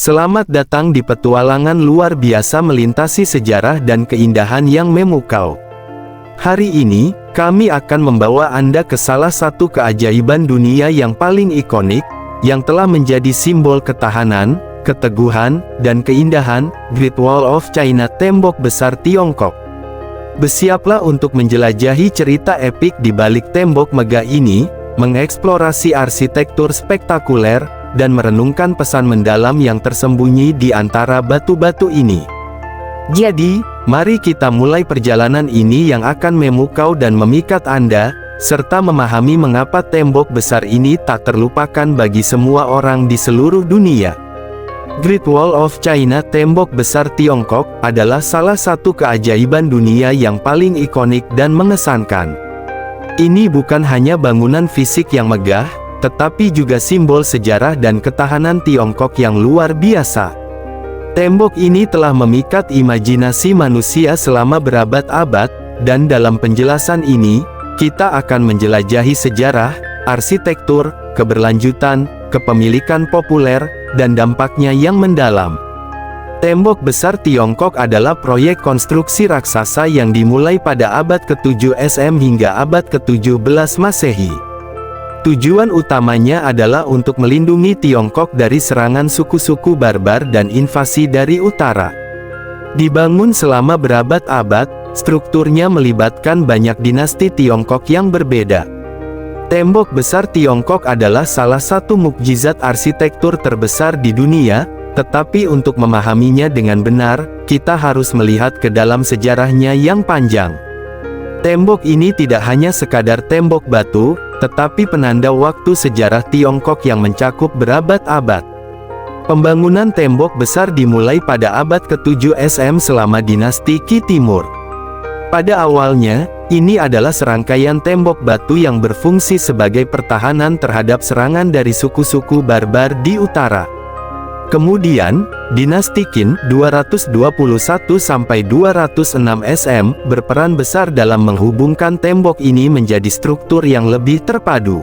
Selamat datang di petualangan luar biasa melintasi sejarah dan keindahan yang memukau. Hari ini, kami akan membawa Anda ke salah satu keajaiban dunia yang paling ikonik, yang telah menjadi simbol ketahanan, keteguhan, dan keindahan, Great Wall of China, tembok besar Tiongkok. Bersiaplah untuk menjelajahi cerita epik di balik tembok megah ini, mengeksplorasi arsitektur spektakuler, dan merenungkan pesan mendalam yang tersembunyi di antara batu-batu ini. Jadi, mari kita mulai perjalanan ini yang akan memukau dan memikat Anda, serta memahami mengapa tembok besar ini tak terlupakan bagi semua orang di seluruh dunia. Great Wall of China, tembok besar Tiongkok, adalah salah satu keajaiban dunia yang paling ikonik dan mengesankan. Ini bukan hanya bangunan fisik yang megah, tetapi juga simbol sejarah dan ketahanan Tiongkok yang luar biasa. Tembok ini telah memikat imajinasi manusia selama berabad-abad, dan dalam penjelasan ini, kita akan menjelajahi sejarah, arsitektur, keberlanjutan, kepemilikan populer, dan dampaknya yang mendalam. Tembok besar Tiongkok adalah proyek konstruksi raksasa yang dimulai pada abad ke-7 SM hingga abad ke-17 Masehi. Tujuan utamanya adalah untuk melindungi Tiongkok dari serangan suku-suku barbar dan invasi dari utara. Dibangun selama berabad-abad, strukturnya melibatkan banyak dinasti Tiongkok yang berbeda. Tembok besar Tiongkok adalah salah satu mukjizat arsitektur terbesar di dunia, tetapi untuk memahaminya dengan benar, kita harus melihat ke dalam sejarahnya yang panjang. Tembok ini tidak hanya sekadar tembok batu, tetapi penanda waktu sejarah Tiongkok yang mencakup berabad-abad. Pembangunan tembok besar dimulai pada abad ke-7 SM selama dinasti Qi Timur. Pada awalnya, ini adalah serangkaian tembok batu yang berfungsi sebagai pertahanan terhadap serangan dari suku-suku barbar di utara. Kemudian, dinasti Qin 221–206 SM berperan besar dalam menghubungkan tembok ini menjadi struktur yang lebih terpadu.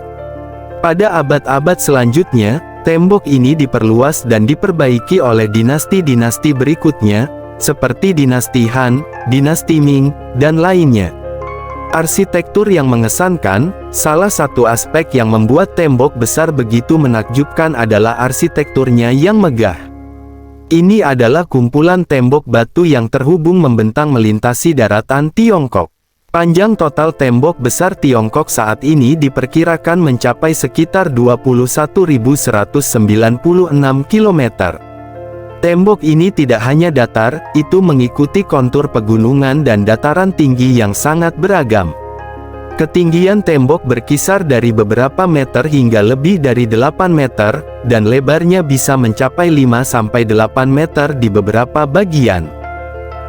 Pada abad-abad selanjutnya, tembok ini diperluas dan diperbaiki oleh dinasti-dinasti berikutnya, seperti dinasti Han, dinasti Ming, dan lainnya. Arsitektur yang mengesankan, salah satu aspek yang membuat tembok besar begitu menakjubkan adalah arsitekturnya yang megah. Ini adalah kumpulan tembok batu yang terhubung membentang melintasi daratan Tiongkok. Panjang total tembok besar Tiongkok saat ini diperkirakan mencapai sekitar 21.196 km. Tembok ini tidak hanya datar, itu mengikuti kontur pegunungan dan dataran tinggi yang sangat beragam. Ketinggian tembok berkisar dari beberapa meter hingga lebih dari 8 meter, dan lebarnya bisa mencapai 5–8 meter di beberapa bagian.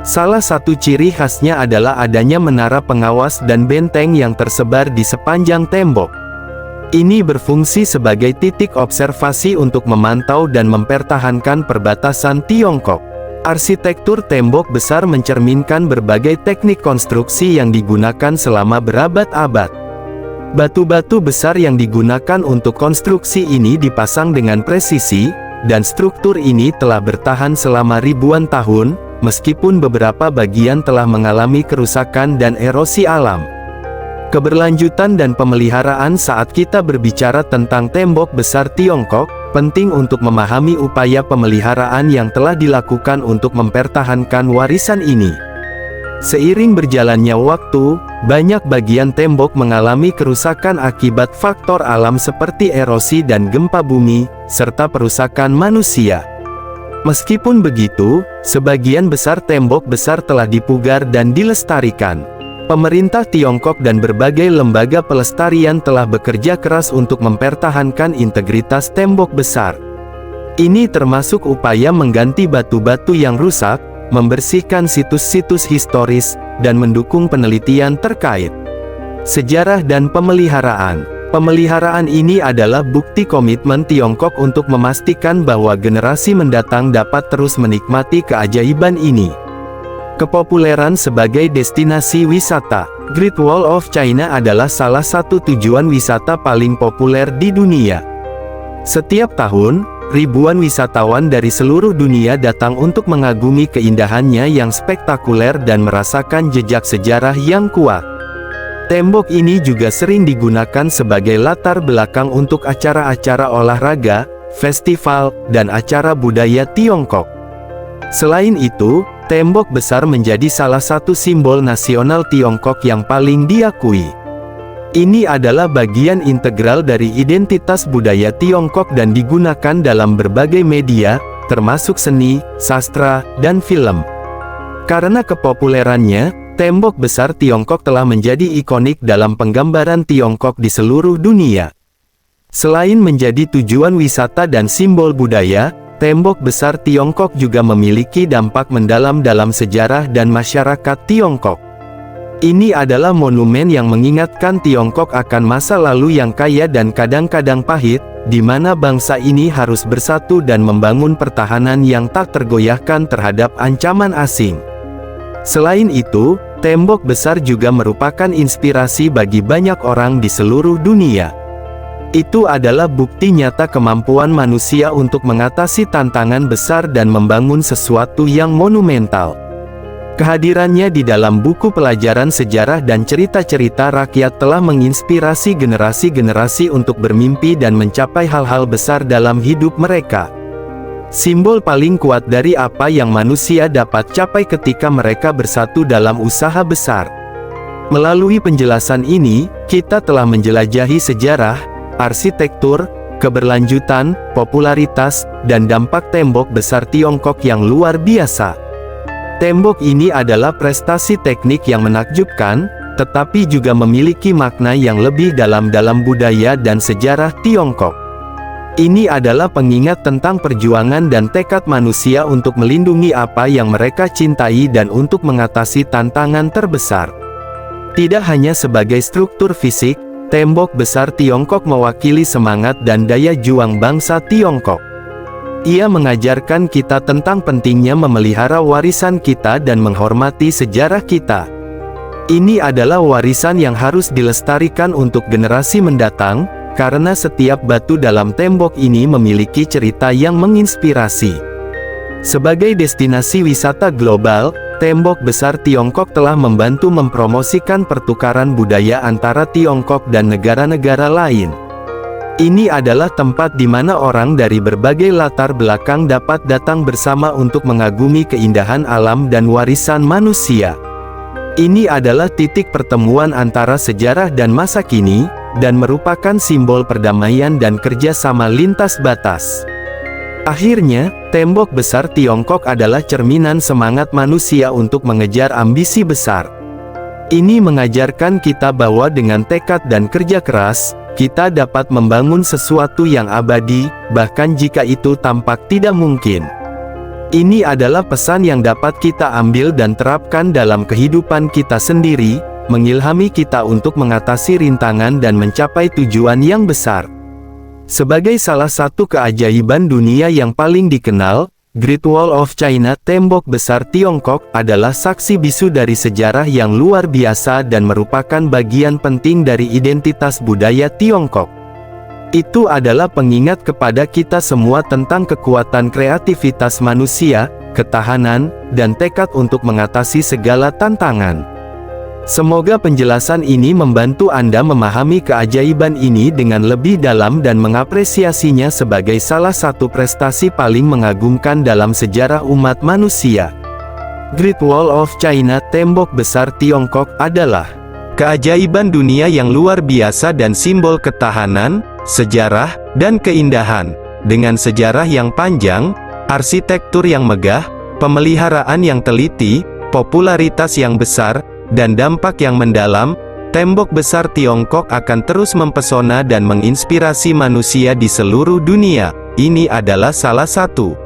Salah satu ciri khasnya adalah adanya menara pengawas dan benteng yang tersebar di sepanjang tembok. Ini berfungsi sebagai titik observasi untuk memantau dan mempertahankan perbatasan Tiongkok. Arsitektur tembok besar mencerminkan berbagai teknik konstruksi yang digunakan selama berabad-abad. Batu-batu besar yang digunakan untuk konstruksi ini dipasang dengan presisi, dan struktur ini telah bertahan selama ribuan tahun, meskipun beberapa bagian telah mengalami kerusakan dan erosi alam. Keberlanjutan dan pemeliharaan. Saat kita berbicara tentang tembok besar Tiongkok, penting untuk memahami upaya pemeliharaan yang telah dilakukan untuk mempertahankan warisan ini. Seiring berjalannya waktu, banyak bagian tembok mengalami kerusakan akibat faktor alam seperti erosi dan gempa bumi, serta perusakan manusia. Meskipun begitu, sebagian besar tembok besar telah dipugar dan dilestarikan. Pemerintah Tiongkok dan berbagai lembaga pelestarian telah bekerja keras untuk mempertahankan integritas tembok besar. Ini termasuk upaya mengganti batu-batu yang rusak, membersihkan situs-situs historis, dan mendukung penelitian terkait sejarah dan pemeliharaan. Pemeliharaan ini adalah bukti komitmen Tiongkok untuk memastikan bahwa generasi mendatang dapat terus menikmati keajaiban ini. Kepopuleran sebagai destinasi wisata. Great Wall of China adalah salah satu tujuan wisata paling populer di dunia. Setiap tahun, ribuan wisatawan dari seluruh dunia datang untuk mengagumi keindahannya yang spektakuler dan merasakan jejak sejarah yang kuat. Tembok ini juga sering digunakan sebagai latar belakang untuk acara-acara olahraga, festival, dan acara budaya Tiongkok. Selain itu, tembok besar menjadi salah satu simbol nasional Tiongkok yang paling diakui. Ini adalah bagian integral dari identitas budaya Tiongkok dan digunakan dalam berbagai media, termasuk seni, sastra, dan film. Karena kepopulerannya, tembok besar Tiongkok telah menjadi ikonik dalam penggambaran Tiongkok di seluruh dunia. Selain menjadi tujuan wisata dan simbol budaya, tembok besar Tiongkok juga memiliki dampak mendalam dalam sejarah dan masyarakat Tiongkok. Ini adalah monumen yang mengingatkan Tiongkok akan masa lalu yang kaya dan kadang-kadang pahit, di mana bangsa ini harus bersatu dan membangun pertahanan yang tak tergoyahkan terhadap ancaman asing. Selain itu, tembok besar juga merupakan inspirasi bagi banyak orang di seluruh dunia. Itu adalah bukti nyata kemampuan manusia untuk mengatasi tantangan besar dan membangun sesuatu yang monumental. Kehadirannya di dalam buku pelajaran sejarah dan cerita-cerita rakyat telah menginspirasi generasi-generasi untuk bermimpi dan mencapai hal-hal besar dalam hidup mereka. Simbol paling kuat dari apa yang manusia dapat capai ketika mereka bersatu dalam usaha besar. Melalui penjelasan ini, kita telah menjelajahi sejarah, arsitektur, keberlanjutan, popularitas, dan dampak tembok besar Tiongkok yang luar biasa. Tembok ini adalah prestasi teknik yang menakjubkan, tetapi juga memiliki makna yang lebih dalam budaya dan sejarah Tiongkok. Ini adalah pengingat tentang perjuangan dan tekad manusia untuk melindungi apa yang mereka cintai dan untuk mengatasi tantangan terbesar. Tidak hanya sebagai struktur fisik, tembok besar Tiongkok mewakili semangat dan daya juang bangsa Tiongkok. Ia mengajarkan kita tentang pentingnya memelihara warisan kita dan menghormati sejarah kita. Ini adalah warisan yang harus dilestarikan untuk generasi mendatang, karena setiap batu dalam tembok ini memiliki cerita yang menginspirasi. Sebagai destinasi wisata global, tembok besar Tiongkok telah membantu mempromosikan pertukaran budaya antara Tiongkok dan negara-negara lain. Ini adalah tempat di mana orang dari berbagai latar belakang dapat datang bersama untuk mengagumi keindahan alam dan warisan manusia. Ini adalah titik pertemuan antara sejarah dan masa kini, dan merupakan simbol perdamaian dan kerjasama lintas batas. Akhirnya, tembok besar Tiongkok adalah cerminan semangat manusia untuk mengejar ambisi besar. Ini mengajarkan kita bahwa dengan tekad dan kerja keras, kita dapat membangun sesuatu yang abadi, bahkan jika itu tampak tidak mungkin. Ini adalah pesan yang dapat kita ambil dan terapkan dalam kehidupan kita sendiri, mengilhami kita untuk mengatasi rintangan dan mencapai tujuan yang besar. Sebagai salah satu keajaiban dunia yang paling dikenal, Great Wall of China, tembok besar Tiongkok, adalah saksi bisu dari sejarah yang luar biasa dan merupakan bagian penting dari identitas budaya Tiongkok. Itu adalah pengingat kepada kita semua tentang kekuatan kreativitas manusia, ketahanan, dan tekad untuk mengatasi segala tantangan. Semoga penjelasan ini membantu Anda memahami keajaiban ini dengan lebih dalam dan mengapresiasinya sebagai salah satu prestasi paling mengagumkan dalam sejarah umat manusia. Great Wall of China, tembok besar Tiongkok, adalah keajaiban dunia yang luar biasa dan simbol ketahanan, sejarah, dan keindahan. Dengan sejarah yang panjang, arsitektur yang megah, pemeliharaan yang teliti, popularitas yang besar, dan dampak yang mendalam, tembok besar Tiongkok akan terus mempesona dan menginspirasi manusia di seluruh dunia. Ini adalah salah satu